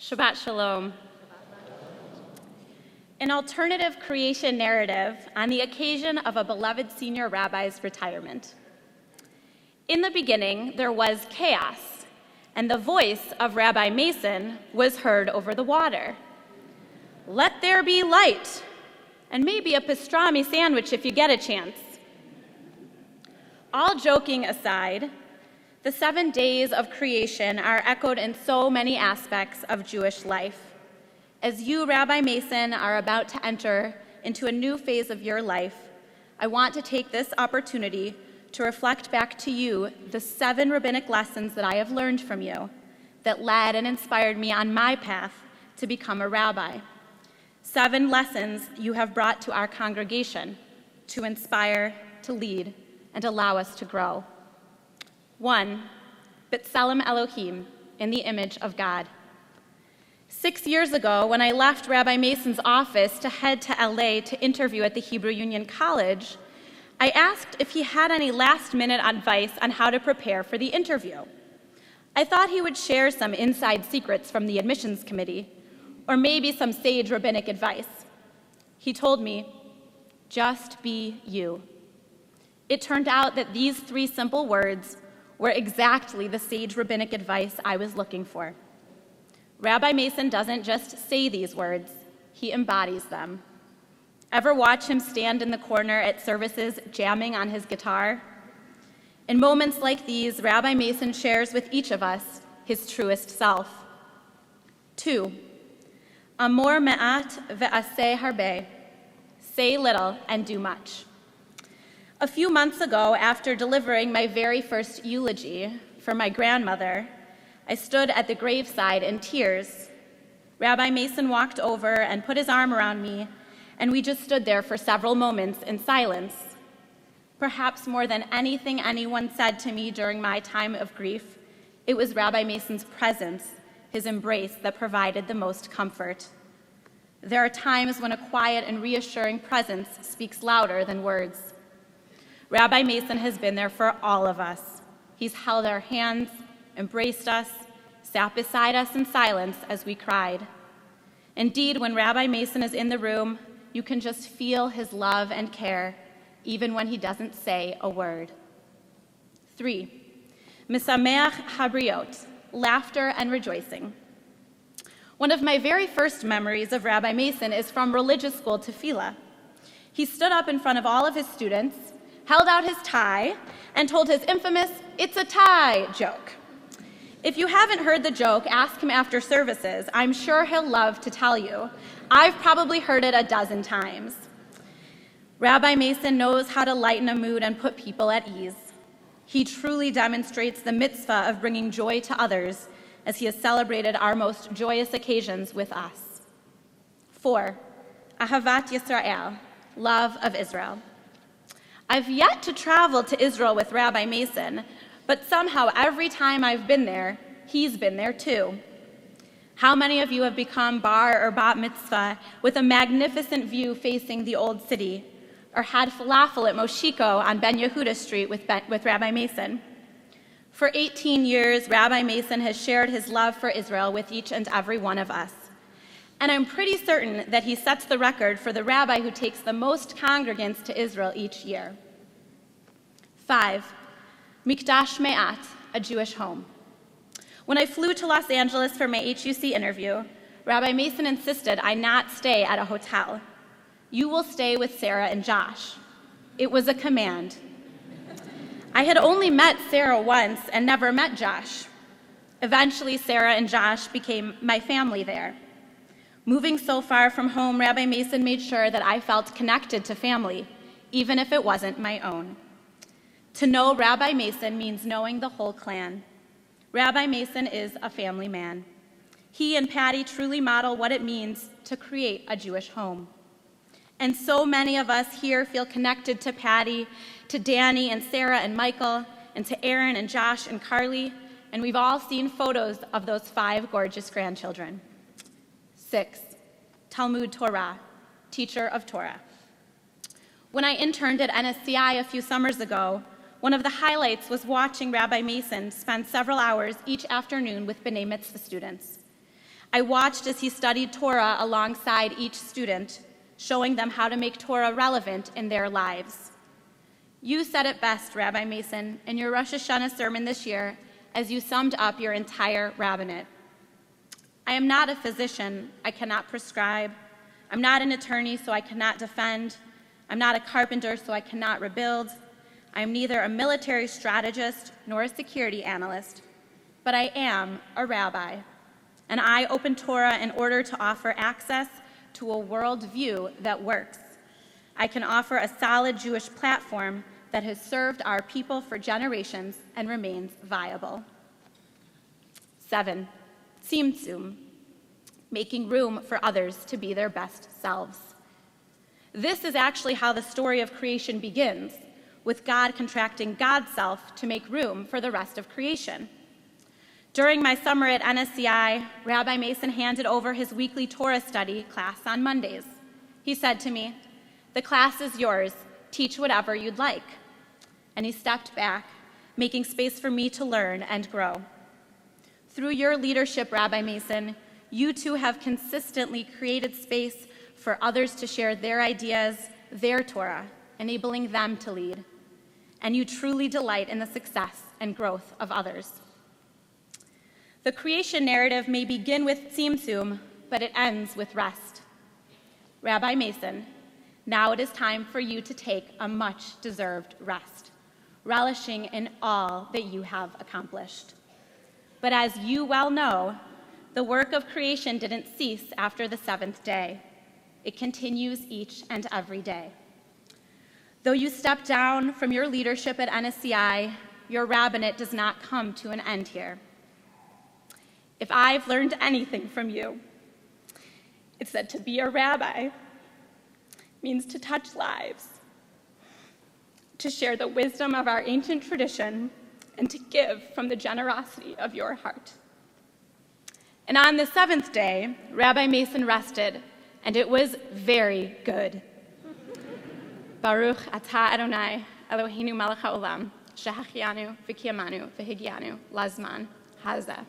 Shabbat Shalom. An alternative creation narrative on the occasion of a beloved senior rabbi's retirement. In the beginning, there was chaos, and the voice of Rabbi Mason was heard over the water. Let there be light, and maybe a pastrami sandwich if you get a chance. All joking aside, the 7 days of creation are echoed in so many aspects of Jewish life. As you, Rabbi Mason, are about to enter into a new phase of your life, I want to take this opportunity to reflect back to you the 7 rabbinic lessons that I have learned from you that led and inspired me on my path to become a rabbi. 7 lessons you have brought to our congregation to inspire, to lead, and allow us to grow. 1, B'Tselem Elohim, in the image of God. 6 years ago, when I left Rabbi Mason's office to head to LA to interview at the Hebrew Union College, I asked if he had any last-minute advice on how to prepare for the interview. I thought he would share some inside secrets from the admissions committee, or maybe some sage rabbinic advice. He told me, just be you. It turned out that these 3 simple words were exactly the sage rabbinic advice I was looking for. Rabbi Mason doesn't just say these words, he embodies them. Ever watch him stand in the corner at services jamming on his guitar? In moments like these, Rabbi Mason shares with each of us his truest self. 2, Amor me'at ve'aseh harbe, say little and do much. A few months ago, after delivering my very first eulogy for my grandmother, I stood at the graveside in tears. Rabbi Mason walked over and put his arm around me, and we just stood there for several moments in silence. Perhaps more than anything anyone said to me during my time of grief, it was Rabbi Mason's presence, his embrace, that provided the most comfort. There are times when a quiet and reassuring presence speaks louder than words. Rabbi Mason has been there for all of us. He's held our hands, embraced us, sat beside us in silence as we cried. Indeed, when Rabbi Mason is in the room, you can just feel his love and care, even when he doesn't say a word. 3, Misameach habriot, laughter and rejoicing. One of my very first memories of Rabbi Mason is from religious school tefillah. He stood up in front of all of his students, held out his tie, and told his infamous "it's a tie" joke. If you haven't heard the joke, ask him after services. I'm sure he'll love to tell you. I've probably heard it a dozen times. Rabbi Mason knows how to lighten a mood and put people at ease. He truly demonstrates the mitzvah of bringing joy to others as he has celebrated our most joyous occasions with us. 4, Ahavat Yisrael, love of Israel. I've yet to travel to Israel with Rabbi Mason, but somehow every time I've been there, he's been there too. How many of you have become bar or bat mitzvah with a magnificent view facing the old city, or had falafel at Moshiko on Ben Yehuda Street with Rabbi Mason? For 18 years, Rabbi Mason has shared his love for Israel with each and every one of us. And I'm pretty certain that he sets the record for the rabbi who takes the most congregants to Israel each year. 5, Mikdash Me'at, a Jewish home. When I flew to Los Angeles for my HUC interview, Rabbi Mason insisted I not stay at a hotel. You will stay with Sarah and Josh. It was a command. I had only met Sarah once and never met Josh. Eventually, Sarah and Josh became my family there. Moving so far from home, Rabbi Mason made sure that I felt connected to family, even if it wasn't my own. To know Rabbi Mason means knowing the whole clan. Rabbi Mason is a family man. He and Patty truly model what it means to create a Jewish home. And so many of us here feel connected to Patty, to Danny and Sarah and Michael, and to Aaron and Josh and Carly, and we've all seen photos of those 5 gorgeous grandchildren. 6, Talmud Torah, teacher of Torah. When I interned at NSCI a few summers ago, one of the highlights was watching Rabbi Mason spend several hours each afternoon with B'nai Mitzvah students. I watched as he studied Torah alongside each student, showing them how to make Torah relevant in their lives. You said it best, Rabbi Mason, in your Rosh Hashanah sermon this year as you summed up your entire rabbinate. I am not a physician, I cannot prescribe. I'm not an attorney, so I cannot defend. I'm not a carpenter, so I cannot rebuild. I am neither a military strategist nor a security analyst, but I am a rabbi. And I open Torah in order to offer access to a worldview that works. I can offer a solid Jewish platform that has served our people for generations and remains viable. 7, tzimtzum, making room for others to be their best selves. This is actually how the story of creation begins, with God contracting God's self to make room for the rest of creation. During my summer at NSCI, Rabbi Mason handed over his weekly Torah study class on Mondays. He said to me, "The class is yours. Teach whatever you'd like." And he stepped back, making space for me to learn and grow. Through your leadership, Rabbi Mason, you too have consistently created space for others to share their ideas, their Torah, enabling them to lead. And you truly delight in the success and growth of others. The creation narrative may begin with tzimtzum, but it ends with rest. Rabbi Mason, now it is time for you to take a much-deserved rest, relishing in all that you have accomplished. But as you well know, the work of creation didn't cease after the 7th day. It continues each and every day. Though you step down from your leadership at NSCI, your rabbinate does not come to an end here. If I've learned anything from you, it's that to be a rabbi means to touch lives, to share the wisdom of our ancient tradition, and to give from the generosity of your heart. And on the 7th day, Rabbi Mason rested, and it was very good. Baruch atah Adonai, Eloheinu melech haolam, shehachianu v'kiyamanu v'higianu lazman hazeh.